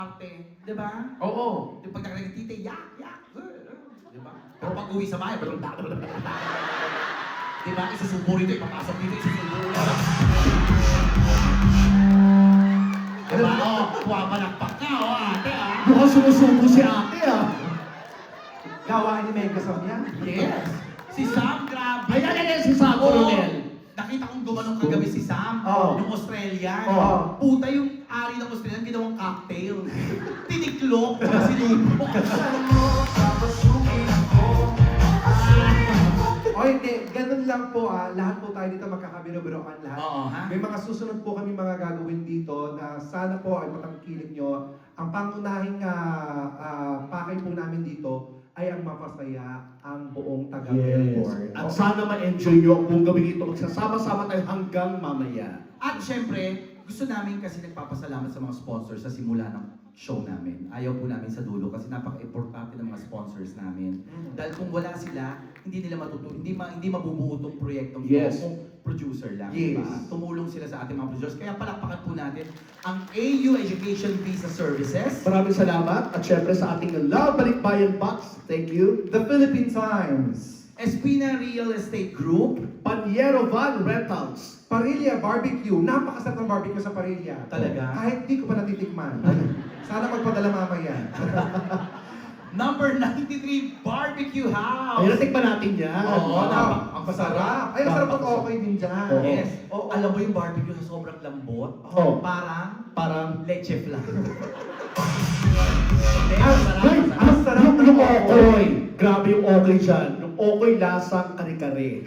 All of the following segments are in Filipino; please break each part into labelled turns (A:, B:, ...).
A: arte, di ba?
B: Oo.
A: Yung pag nakakita tita, yak, yak, di ba? Pero pag uwi sa bahay, di ba? Isusubo rito, ipapasok dito, isusubo rito. Di ba? Oh, pumapanakpak ka, oh, ate, ah.
B: Mukhang sumusubo si ate, ah.
C: Gawain ni Megasam yan.
A: Yes. Si Sam, grabe.
B: Ayan, si Sam
A: Oo.
B: Coronel.
A: Nakita kong gumanong kagabi si Sam,
C: Oo.
A: yung Australian.
C: Oo.
A: Puta yung ari ng Australian, ginawang cocktail. Tiniklop, tsaka sinubok.
C: O hindi, ganun lang po lahat po tayo dito magkakabiro-biroan lahat.
A: Oo, ha?
C: May mga susunod po kami mga gagawin dito na sana po ay matangkilik nyo. Ang pangunahing pakay po namin dito ay ang mapasaya ang buong taga-Melbourne.
B: At sana ma-enjoy nyo kung gawin ito. Magsasama-sama tayo hanggang mamaya.
A: At syempre, gusto namin kasi nagpapasalamat sa mga sponsors sa simula ng show namin. Ayaw po namin sa dulo kasi napaka-importante ng mga sponsors namin. Dahil kung wala sila, hindi nila hindi mabubuo itong proyektong ito
B: Yes.
A: kung producer lang.
C: Yes.
A: Diba? Tumulong sila sa ating mga producers. Kaya palakpakan po natin ang AU Education Visa Services.
B: Maraming salamat. At syempre sa ating Love Balikbayan Box. Thank you.
C: The Philippine Times.
A: Espina Real Estate Group.
B: Paniero Van Rentals.
C: Parilla Barbecue. Napakasarap ng barbecue sa Parilla.
A: Talaga?
C: Kahit di ko pa natitikman. Sana magpadala mamaya.
A: Number 93 Barbecue House.
B: Ayun, natikman natin yan.
A: Oo,
C: Ang pasarap. Ay, masarap pag okay din dyan.
B: Oo.
A: Yes.
C: Oo.
A: Alam mo yung barbecue sa sobrang lambot?
B: Oo.
A: Parang leche flan.
C: Ang sarap ng
B: Yung okoy. Grabe yung okoy dyan. Yung okoy lasang kare-kare.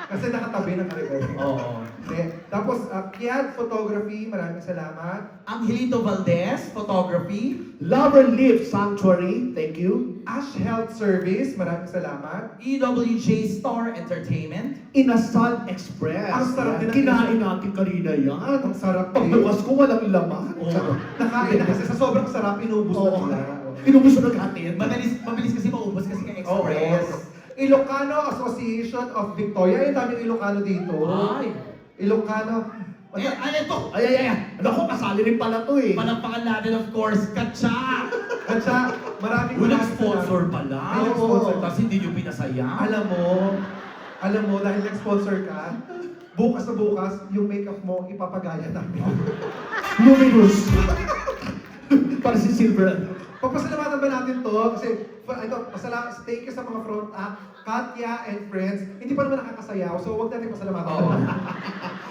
C: Kasi nakatabi ng kare-kare.
A: Oo.
C: Tapos, Kiad Photography, maraming salamat.
A: Angelito Valdez, Photography.
B: Lover Live Sanctuary. Thank you.
C: Ash Health Service, maraming salamat.
A: EWJ Star Entertainment.
B: Inasal Express.
C: Ang sarap din ng-
B: Kinain natin kanina yan.
C: Ang sarap din.
B: Pagbukas ko, walang laman.
A: Oo.
C: Nakain na kasi sa sobrang sarap, inubos na
B: Oo.
C: sila.
B: Inubos na natin.
A: Mabilis kasi maubos kasi ka
C: Oo.
A: express.
C: Ilocano Association of Victoria. Yung daming Ilocano dito.
A: Ay.
C: Ilocano.
A: Ano ito?
B: Ay. Naku, kasali rin pala to eh.
A: Palakpakan natin of course, Katsa.
C: At siya, maraming
A: Walang
C: maraming
A: sponsor
C: salamat.
A: pala.
C: May nag-sponsor.
A: Tapos hindi nyo pinasaya.
C: Alam mo, dahil nag-sponsor ka, bukas na bukas, yung makeup mo, ipapagaya namin.
B: Luminous. Para si Silver.
C: Papasalamatan ba natin to? Kasi, thank you sa mga front Katya and friends. Hindi pa naman nakakasayaw, so huwag natin pasalamatan.
A: Oo.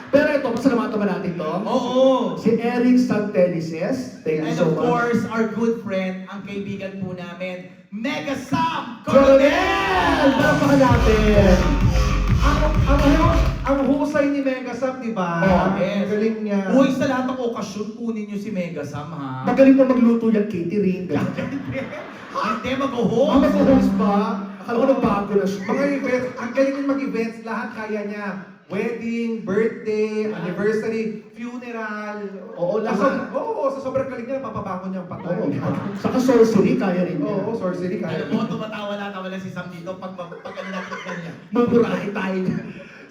B: Pero ito, pasalamatan ba natin to?
A: Oo.
B: Si Eric Santelices. Thank you
A: And
B: so
A: of
B: much.
A: course, our good friend, ang kaibigan po namin, Mega Sam
B: Coronel! Palakpakan natin.
C: Ang husay ni Megasam, di ba?
B: Oh,
A: yes.
C: Galing niya.
A: Uy, sa lahat ng okasyon, kunin nyo si Mega Sam, ha?
B: Magaling pa magluto yan, catering.
A: Hindi,
B: Ah,
A: mag-host.
B: mag-host ba? Akala ko nagbago na siya.
C: Mga events, ang galing din mag-events, lahat kaya niya. Wedding, birthday, anniversary, funeral.
B: Oo, lahat.
C: Sa sobrang galing niya, papabangon niya ang patay.
B: Oo. Saka sorcery, kaya rin niya.
C: Oo, sorcery kaya.
A: Alam mo, tumatawa lang si Sam dito pag ano natin niya.
B: Mumurahin tayo niya.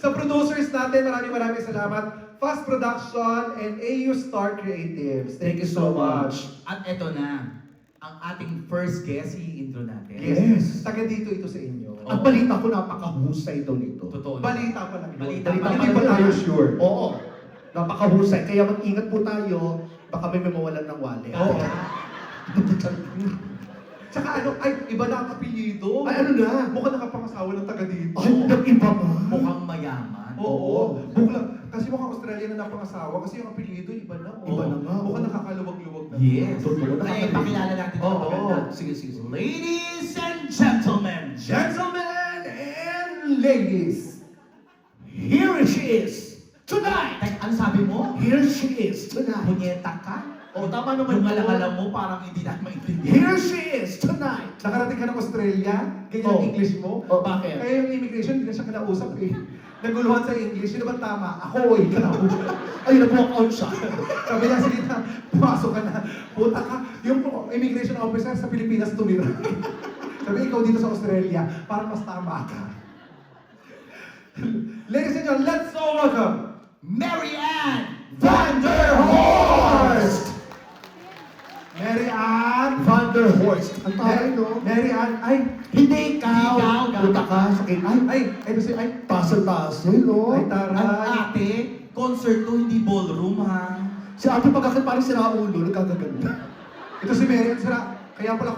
C: Sa producers natin, maraming salamat. Fast Production and AU Star Creatives. Thank you so much.
A: At eto na, ang ating first guest, i-intro natin.
B: Yes.
C: Taga dito ito sa inyo.
B: Ang balita ko, napakahusay daw nito.
A: Totoo.
C: Balita pa lang. yun.
A: Balita
B: Balita
C: Hindi
B: pa
C: pa
B: lang.
C: tayo sure.
B: Oo. Napakahusay. Kaya mag-ingat po tayo. Baka may mawalan ng wallet.
C: Oo. Tsaka iba na ang apelyido.
B: Ay, ano na?
C: Mukhang nakapangasawa ng taga dito.
B: Ay, nag-iba pa.
A: Mukhang mayaman.
C: Oo. Bukla. Kasi mukhang Australian na napangasawa kasi yung apelyido iba na.
B: Iba na nga.
C: Mukhang nakakaluwag-luwag na.
A: Yes.
B: Totoo.
A: Ay, pakilala natin ito.
C: Oo.
A: Maganda. Sige. Ladies and gentlemen.
C: Gentlemen and ladies.
B: Here she is. Tonight.
A: Teka, ano sabi mo?
B: Here she is. Tonight.
A: Punyeta ka?
B: O, tama naman.
A: Yung alam mo, parang hindi na maintindihan.
B: Here she is. Tonight.
C: Nakarating ka ng Australia, ganyan
B: Oo.
C: ang English mo.
B: O, bakit?
C: Kaya yung immigration, hindi na siya kinausap eh. Naguluhan sa English, sino ba tama? Ako o ikaw?
B: Ay, nag-walk out siya.
C: Sabi niya, sige na, pumasok ka na. Puta ka, yung immigration officer sa Pilipinas tumira. Sabi, ikaw dito sa Australia, parang mas tama ka. Ladies and gentlemen, let's all welcome
A: Mary Ann
C: Vanderhorst! Mary Ann!
B: Van der Horst. Ang taray, no?
C: Mary Ann, ay!
B: Hindi ikaw!
A: Ikaw,
B: Punta ka sa kin.
C: Ay! Ito si, ay!
B: Tassel-tassel, no?
C: Ay,
A: Ang
C: taray!
A: ate, concert to, hindi ballroom ha.
B: Si ate pagkakit parang sira ulo, nagkagaganda.
C: Ito si Mary Ann, sira. Kaya pala